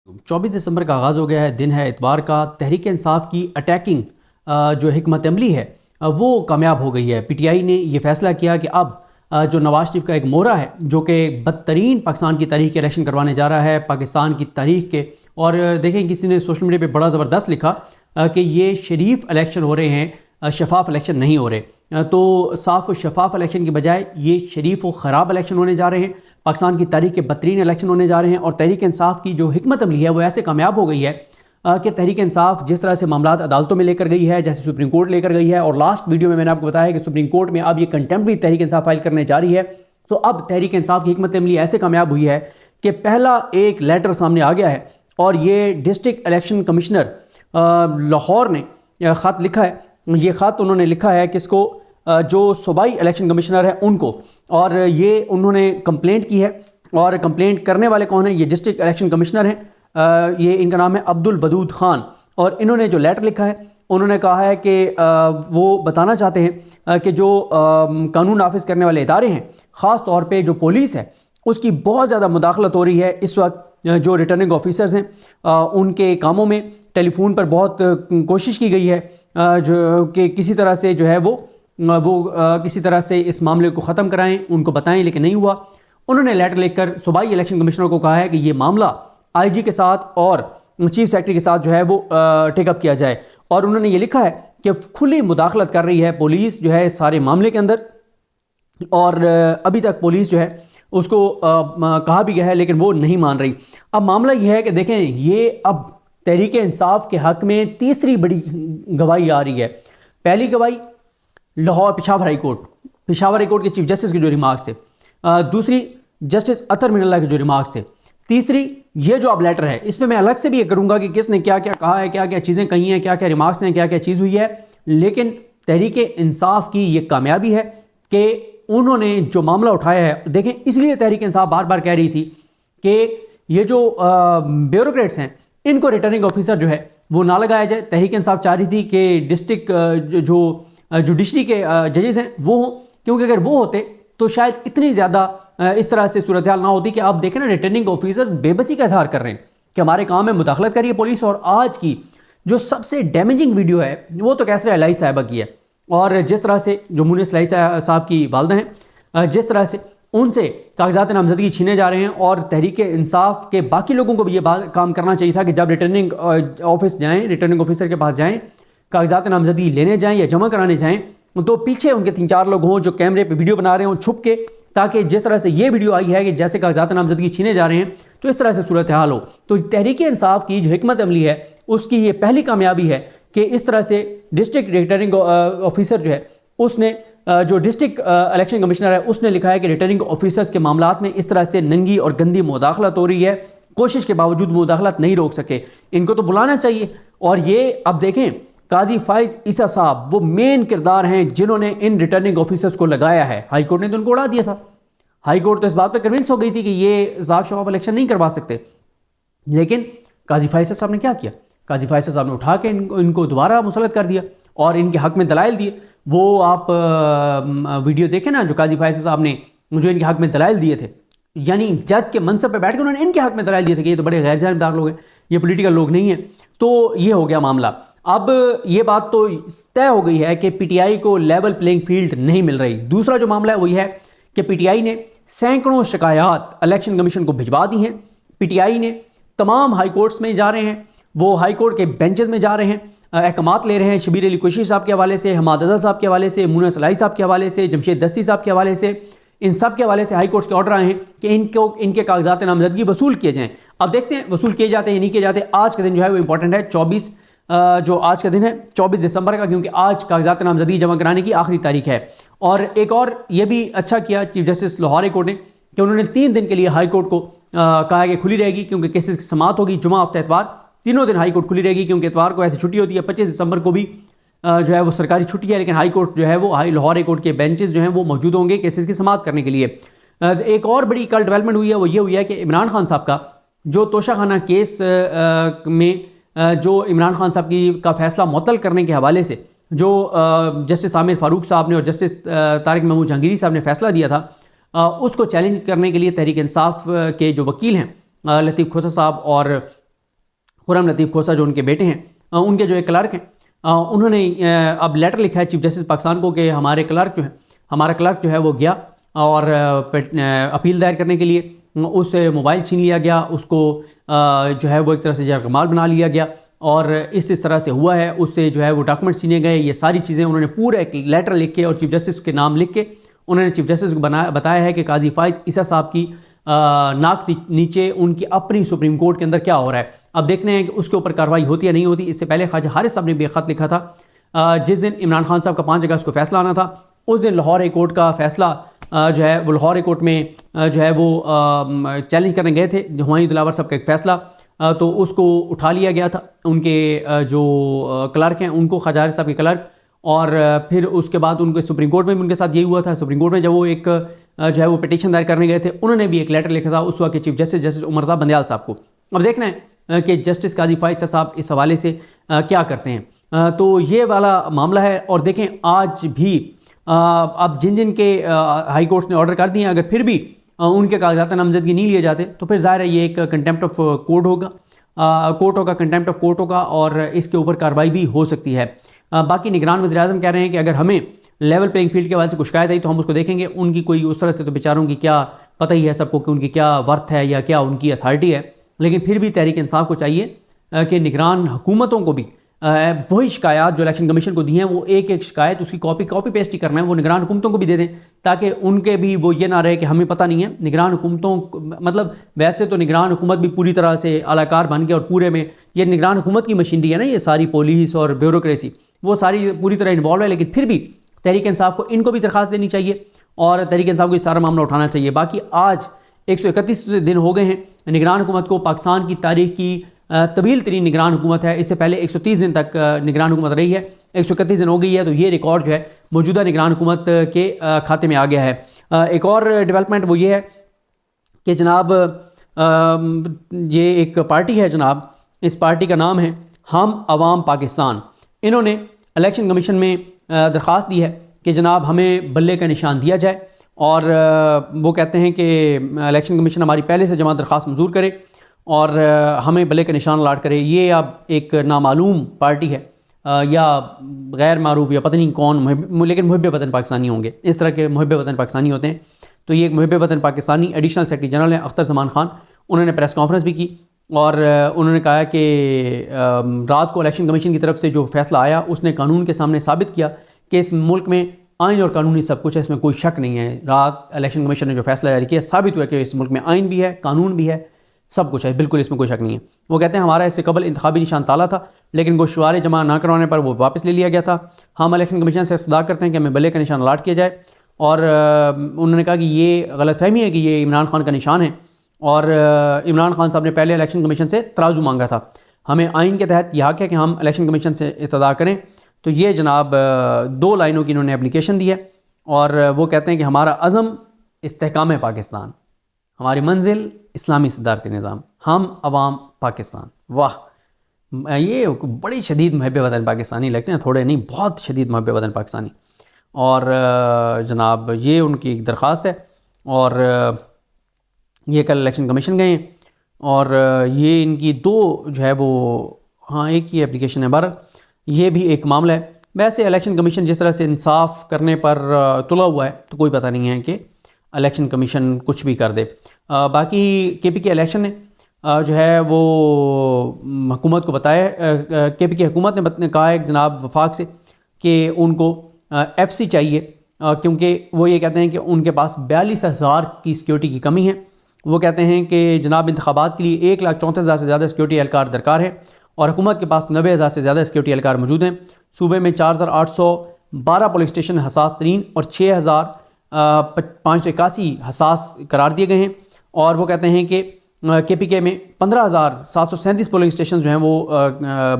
24 दिसंबर का आगाज़ हो गया है, दिन है इतवार का। तहरीक इंसाफ की अटैकिंग जो हिकमत अमली है वो कामयाब हो गई है। पीटीआई ने ये फैसला किया कि अब जो नवाज शरीफ का एक मोहरा है जो कि बदतरीन पाकिस्तान की तारीख के इलेक्शन करवाने जा रहा है, पाकिस्तान की तारीख के। और देखें, किसी ने सोशल मीडिया पे बड़ा ज़बरदस्त लिखा कि ये शरीफ इलेक्शन हो रहे हैं, शफाफ इलेक्शन नहीं हो रहे। तो साफ और शफाफ इलेक्शन की बजाय ये शरीफ और ख़राब इलेक्शन होने जा रहे हैं, पाकिस्तान की तारीख के बदतरीन इलेक्शन होने जा रहे हैं। और तहरीक इंसाफ की जो हिकमत अमली है वो ऐसे कामयाब हो गई है कि तहरीक इंसाफ जिस तरह से मामला अदालतों में लेकर गई है, जैसे सुप्रीम कोर्ट लेकर गई है, और लास्ट वीडियो में मैंने आपको बताया कि सुप्रीम कोर्ट में अब ये कंटेम्प्ट भी तहरीक इंसाफ फाइल करने जा रही है। तो अब तहरीक इंसाफ की हिकमत अमली ऐसे कामयाब हुई है कि पहला एक लेटर सामने आ गया है, और ये डिस्ट्रिक्ट इलेक्शन कमिश्नर लाहौर ने ख़त लिखा है। ये ख़त उन्होंने लिखा है किसको, जो सूबाई इलेक्शन कमिश्नर है उनको, और ये उन्होंने कंप्लेंट की है। और कंप्लेंट करने वाले कौन है? ये डिस्ट्रिक्ट इलेक्शन कमिश्नर हैं, ये इनका नाम है अब्दुल वदूद खान। और इन्होंने जो लेटर लिखा है उन्होंने कहा है कि वो बताना चाहते हैं कि जो कानून नाफिज करने वाले इदारे हैं, ख़ास तौर पे जो पुलिस है, उसकी बहुत ज़्यादा मुदाखलत हो रही है इस वक्त। जो रिटर्निंग ऑफिसर्स हैं उनके कामों में टेलीफोन पर बहुत कोशिश की गई है जो कि किसी तरह से जो है वो किसी तरह से इस मामले को ख़त्म कराएं, उनको बताएं, लेकिन नहीं हुआ। उन्होंने लेटर लिखकर सूबाई इलेक्शन कमिश्नर को कहा है कि ये मामला आईजी के साथ और चीफ सेक्रेटरी के साथ जो है वो टेकअप किया जाए। और उन्होंने ये लिखा है कि खुली मुदाखलत कर रही है पुलिस जो है इस सारे मामले के अंदर, और अभी तक पुलिस जो है उसको कहा भी गया है लेकिन वो नहीं मान रही। अब मामला ये है कि देखें, ये अब तहरीक इंसाफ के हक़ में तीसरी बड़ी गवाही आ रही है। पहली गवाही लाहौर पेशावर हाई कोर्ट के चीफ जस्टिस के जो रिमार्क्स थे, दूसरी जस्टिस अतर मिनल्ला के जो रिमार्क्स थे, तीसरी ये जो अब लेटर है, इसमें मैं अलग से भी ये करूँगा कि किसने क्या क्या कहा है, क्या क्या चीज़ें कही हैं, क्या क्या रिमार्क्स हैं, क्या क्या चीज़ हुई है। लेकिन तहरीक इंसाफ की ये कामयाबी है कि उन्होंने जो मामला उठाया है, देखें, इसलिए तहरीक इंसाफ बार बार कह रही थी कि ये जो ब्यूरोक्रेट्स हैं इनको रिटर्निंग ऑफिसर जो है वो ना लगाया जाए। तहरीक इंसाफ चाह रही थी कि डिस्ट्रिक्ट जो जुडिशरी के जजेस हैं वो हों, क्योंकि अगर वो होते तो शायद इतनी ज़्यादा इस तरह से सूरत हाल ना होती। कि आप देखें ना, रिटर्निंग ऑफिसर बेबसी का इजहार कर रहे हैं कि हमारे काम में मुदाखलत करिए पुलिस। और आज की जो सबसे डैमेजिंग वीडियो है वो तो कैसर अलाई साहिबा की है, और जिस तरह से जो मुनिस अलाई साहब की वालदा हैं, जिस तरह से उनसे कागजात नामजदगी छीने जा रहे हैं। और तहरीक इंसाफ के बाकी लोगों को भी ये काम करना चाहिए था कि जब रिटर्निंग ऑफिस जाएँ, रिटर्निंग ऑफिसर के पास जाएँ, कागजात नामजदगी लेने जाएँ या जमा कराने जाएँ, तो पीछे उनके 3-4 लोग हों जो कैमरे पे वीडियो बना रहे हों छुप के, ताकि जिस तरह से ये वीडियो आई है कि जैसे कागजात नामजदगी छीने जा रहे हैं तो इस तरह से सूरत हाल हो। तो तहरीक इंसाफ की जो हिकमत अमली है उसकी ये पहली कामयाबी है कि इस तरह से डिस्ट्रिक्ट रिटर्निंग ऑफिसर जो है उसने, जो डिस्ट्रिक्ट इलेक्शन कमिश्नर है, उसने लिखा है कि रिटर्निंग ऑफिसर्स के मामलात में इस तरह से नंगी और गंदी मुदाखलत हो रही है, कोशिश के बावजूद मुदाखलत नहीं रोक सके, इनको तो बुलाना चाहिए। और ये अब देखें, काजी फाइज ईसा साहब वो मेन किरदार हैं जिन्होंने इन रिटर्निंग ऑफिसर्स को लगाया है। हाई कोर्ट ने तो उनको उड़ा दिया था। हाई कोर्ट तो इस बात पर कन्विंस हो गई थी कि ये साफ शफाफ इलेक्शन नहीं करवा सकते, लेकिन काजी फाइज साहब ने क्या किया? काजी फाइज साहब ने उठा के इनको दोबारा मुसलत कर दिया और इनके हक़ में दलाइल दिए। वो आप वीडियो देखें ना, जो काजी फाइज साहब ने जो इनके हक़ में दलाइल दिए थे, यानी जज के मनसब पे बैठ के उन्होंने इनके हक़ में दलाइल दिए थे कि ये तो बड़े गैर जानबदार लोग हैं, ये पॉलिटिकल लोग नहीं हैं। तो ये हो गया मामला। अब ये बात तो तय हो गई है कि पीटीआई को लेवल प्लेइंग फील्ड नहीं मिल रही। दूसरा जो मामला है वही है कि पीटीआई ने सैकड़ों शिकायत इलेक्शन कमीशन को भिजवा दी हैं। पीटीआई ने तमाम हाई कोर्ट्स में जा रहे हैं, वो हाई कोर्ट के बेंचेस में जा रहे हैं, अहकामात ले रहे हैं, शबीर अली कुरैशी साहब के हवाले से, हमाद अज़हर साहब के हवाले से, मुनिस अलाई साहब के हवाले से, जमशेद दस्ती साहब के हवाले से, इन सब के हवाले से हाई कोर्ट के ऑर्डर आए हैं कि इनके कागजात नामजदगी वसूल किए जाएँ। अब देखते हैं वसूल किए जाते हैं या नहीं किए जाते। आज का दिन जो है वो इंपॉर्टेंट है, 24 जो आज का दिन है 24 दिसंबर का, क्योंकि आज कागजात नामजदगी जमा कराने की आखिरी तारीख है। और एक और ये भी अच्छा किया chief justice Lahore high court ने कि उन्होंने 3 दिन के लिए हाई कोर्ट को कहा कि खुली रहेगी, क्योंकि केसेस की समाअत होगी जुमा हफ्ता इतवार, तीनों दिन हाई कोर्ट खुली रहेगी, क्योंकि इतवार को ऐसी छुट्टी होती है। 25 दिसंबर को भी जो है वो सरकारी छुट्टी है, लेकिन हाई कोर्ट जो है वो लाहौर हाई कोर्ट के बेंचेस जो हैं वो मौजूद होंगे केसेस की समाअत करने के लिए। एक और बड़ी कल डेवलपमेंट हुई है, वो ये हुई है कि इमरान खान साहब का जो तोशाखाना केस में जो इमरान खान साहब का फैसला मुअत्तल करने के हवाले से जो जस्टिस आमिर फारूक साहब ने और जस्टिस तारिक महमूद जहांगीरी साहब ने फैसला दिया था, उसको चैलेंज करने के लिए तहरीक इंसाफ के जो वकील हैं लतीफ़ खोसा साहब और خرم لطیف کھوسہ جو ان کے بیٹے ہیں، ان کے جو ایک کلرک ہیں، انہوں نے اب لیٹر لکھا ہے چیف جسٹس پاکستان کو کہ ہمارا کلرک جو ہے وہ گیا اور اپیل دائر کرنے کے لیے اس سے موبائل چھین لیا گیا، اس کو جو ہے وہ ایک طرح سے جرگمال بنا لیا گیا، اور اس طرح سے ہوا ہے، اس سے جو ہے وہ ڈاکومنٹ چھینے گئے۔ یہ ساری چیزیں انہوں نے پورا ایک لیٹر لکھ کے اور چیف جسٹس کے نام لکھ کے انہوں نے چیف جسٹس کو بتایا ہے کہ قاضی فائز عیسیٰ صاحب کی ناک نیچے ان کی اپنی سپریم کورٹ کے اندر کیا ہو رہا ہے۔ اب دیکھنے ہیں کہ اس کے اوپر کارروائی ہوتی یا نہیں ہوتی۔ اس سے پہلے خواجہ حارث صاحب نے بھی خط لکھا تھا، جس دن عمران خان صاحب کا 5 اگست کو فیصلہ آنا تھا، اس دن لاہور ہائی کورٹ کا فیصلہ جو ہے وہ لاہور ہائی کورٹ میں جو ہے وہ چیلنج کرنے گئے تھے ہمایوں دلاور صاحب کا ایک فیصلہ، تو اس کو اٹھا لیا گیا تھا ان کے جو کلرک ہیں ان کو، خواجہ حارث صاحب کے کلرک، اور پھر اس کے بعد ان کے سپریم کورٹ میں بھی ان کے ساتھ یہی ہوا تھا۔ سپریم کورٹ میں جب وہ ایک جو ہے وہ پٹیشن دائر کرنے گئے تھے، انہوں نے بھی ایک لیٹر لکھا تھا اس وقت کے چیف جسٹس عمر رضا بندیال صاحب کو۔ اب دیکھنا ہے کہ جسٹس قاضی فائز صاحب اس حوالے سے کیا کرتے ہیں۔ تو یہ والا معاملہ ہے، اور دیکھیں آج بھی اب جن کے ہائی کورٹ نے آرڈر کر دیے، اگر پھر بھی ان کے کاغذات نامزدگی نہیں لیے جاتے تو پھر ظاہر ہے یہ ایک کنٹیمپٹ آف کورٹ ہوگا، کنٹیمپٹ آف کورٹ ہوگا، اور اس کے اوپر کارروائی بھی ہو سکتی ہے۔ باقی نگران وزیر اعظم کہہ رہے ہیں کہ اگر ہمیں لیول پلینگ فیلڈ کے حوالے سے کچھ شکایت آئی تو ہم اس کو دیکھیں گے۔ ان کی کوئی اس طرح سے تو بیچاروں کی کیا پتہ ہی ہے سب کو کہ ان کی کیا ورتھ ہے یا کیا ان کی اتھارٹی ہے، لیکن پھر بھی تحریک انصاف کو چاہیے کہ نگران حکومتوں کو بھی وہی شکایات جو الیکشن کمیشن کو دی ہیں، وہ ایک شکایت اس کی کاپی پیسٹ ہی کرنا ہے، وہ نگران حکومتوں کو بھی دے دیں، تاکہ ان کے بھی وہ یہ نہ رہے کہ ہمیں پتہ نہیں ہے۔ نگران حکومتوں مطلب ویسے تو نگران حکومت بھی پوری طرح سے اعلی کار بن گیا، اور پورے میں یہ نگران حکومت کی مشینری ہے نا، یہ ساری پولیس اور بیوروکریسی وہ ساری پوری طرح انوالو ہے، لیکن پھر بھی تحریک انصاف کو ان کو بھی درخواست دینی چاہیے اور تحریک انصاف کو یہ سارا معاملہ اٹھانا چاہیے۔ باقی آج 131 دن ہو گئے ہیں نگران حکومت کو، پاکستان کی تاریخ کی طویل ترین نگران حکومت ہے، اس سے پہلے 130 دن تک نگران حکومت رہی ہے، 131 دن ہو گئی ہے، تو یہ ریکارڈ جو ہے موجودہ نگران حکومت کے کھاتے میں آ گیا ہے۔ ایک اور ڈیولپمنٹ وہ یہ ہے کہ جناب یہ ایک پارٹی ہے جناب، اس پارٹی کا نام ہے ہم عوام پاکستان۔ انہوں نے الیکشن کمیشن میں درخواست دی ہے کہ جناب ہمیں بلے کا نشان دیا جائے، اور وہ کہتے ہیں کہ الیکشن کمیشن ہماری پہلے سے جمع درخواست منظور کرے اور ہمیں بلے کا نشان الاٹ کرے۔ یہ اب ایک نامعلوم پارٹی ہے یا غیر معروف یا پتہ نہیں کون، لیکن محب وطن پاکستانی ہوں گے، اس طرح کے محب وطن پاکستانی ہوتے ہیں۔ تو یہ ایک محب وطن پاکستانی ایڈیشنل سیکرٹری جنرل ہیں اختر زمان خان، انہوں نے پریس کانفرنس بھی کی اور انہوں نے کہا کہ رات کو الیکشن کمیشن کی طرف سے جو فیصلہ آیا اس نے قانون کے سامنے ثابت کیا کہ اس ملک میں آئین اور قانونی سب کچھ ہے، اس میں کوئی شک نہیں ہے۔ رات الیکشن کمیشن نے جو فیصلہ جاری کیا ثابت ہوا کہ اس ملک میں آئین بھی ہے، قانون بھی ہے، سب کچھ ہے، بالکل اس میں کوئی شک نہیں ہے۔ وہ کہتے ہیں ہمارا اس سے قبل انتخابی نشان تالا تھا، لیکن گوشوارے جمع نہ کروانے پر وہ واپس لے لیا گیا تھا۔ ہم الیکشن کمیشن سے استدعا کرتے ہیں کہ ہمیں بلے کا نشان الاٹ کیا جائے، اور انہوں نے کہا کہ یہ غلط فہمی ہے کہ یہ عمران خان کا نشان ہے، اور عمران خان صاحب نے پہلے الیکشن کمیشن سے ترازو مانگا تھا، ہمیں آئین کے تحت یہ حق ہے کہ ہم الیکشن کمیشن سے استدعا کریں۔ تو یہ جناب 2 لائنوں کی انہوں نے اپلیکیشن دی ہے، اور وہ کہتے ہیں کہ ہمارا عزم استحکام پاکستان، ہماری منزل اسلامی صدارتی نظام، ہم عوام پاکستان۔ واہ، یہ بڑی شدید محب وطن پاکستانی لگتے ہیں، تھوڑے نہیں، بہت شدید محب وطن پاکستانی۔ اور جناب یہ ان کی ایک درخواست ہے، اور یہ کل الیکشن کمیشن گئے ہیں، اور یہ ان کی 2 جو ہے وہ ایک ہی اپلیکیشن ہے، بہرحال یہ بھی ایک معاملہ ہے۔ ویسے الیکشن کمیشن جس طرح سے انصاف کرنے پر تلا ہوا ہے تو کوئی پتہ نہیں ہے کہ الیکشن کمیشن کچھ بھی کر دے۔ باقی کے پی کے الیکشن نے جو ہے وہ حکومت کو بتایا، کے پی کے حکومت نے کہا ہے جناب وفاق سے کہ ان کو ایف سی چاہیے، کیونکہ وہ یہ کہتے ہیں کہ ان کے پاس 42,000 کی سیکیورٹی کی کمی ہے۔ وہ کہتے ہیں کہ جناب انتخابات کے لیے 1,34,000 سے زیادہ سیکیورٹی اہلکار درکار ہے، اور حکومت کے پاس 90,000 سے زیادہ سیکیورٹی اہلکار موجود ہیں۔ صوبے میں 4,812 پولیس اسٹیشن حساس ترین اور 6,581 حساس قرار دیے گئے ہیں، اور وہ کہتے ہیں کہ کے پی کے میں 15,737 پولنگ اسٹیشن جو ہیں وہ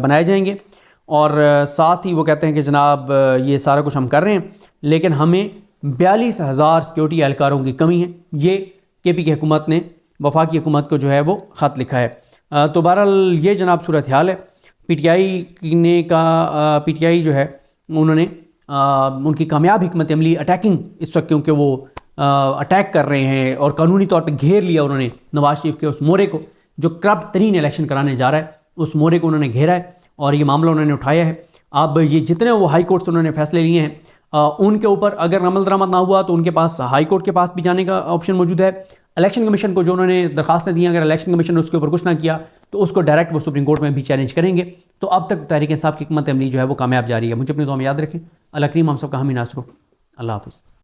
بنائے جائیں گے، اور ساتھ ہی وہ کہتے ہیں کہ جناب یہ سارا کچھ ہم کر رہے ہیں لیکن ہمیں 42,000 سیکیورٹی اہلکاروں کی کمی ہے۔ یہ کے پی کی حکومت نے وفاقی حکومت کو جو ہے وہ خط لکھا ہے۔ تو بہرحال یہ جناب صورتحال ہے۔ پی ٹی آئی جو ہے انہوں نے ان کی کامیاب حکمت عملی اٹیکنگ اس وقت، کیونکہ وہ اٹیک کر رہے ہیں اور قانونی طور پہ گھیر لیا انہوں نے نواز شریف کے اس مورے کو جو کرپٹ ترین الیکشن کرانے جا رہا ہے، اس مورے کو انہوں نے گھیرا ہے اور یہ معاملہ انہوں نے اٹھایا ہے. اب یہ جتنے وہ ہائی کورٹ سے انہوں نے فیصلے لیے ہیں ان کے اوپر اگر عمل درآمد نہ ہوا تو ان کے پاس ہائی کورٹ کے پاس بھی جانے کا آپشن موجود ہے. الیکشن کمیشن کو جو انہوں نے درخواستیں دی ہیں، اگر الیکشن کمیشن نے اس کے اوپر کچھ نہ کیا تو اس کو ڈائریکٹ وہ سپریم کورٹ میں بھی چیلنج کریں گے. تو اب تک تحریک انصاف کی حکمت عملی جو ہے وہ کامیاب جاری ہے. مجھے اپنی دعا میں یاد رکھیں. اللہ کریم ہم سب کا حامی ناصر ہو. اللہ حافظ.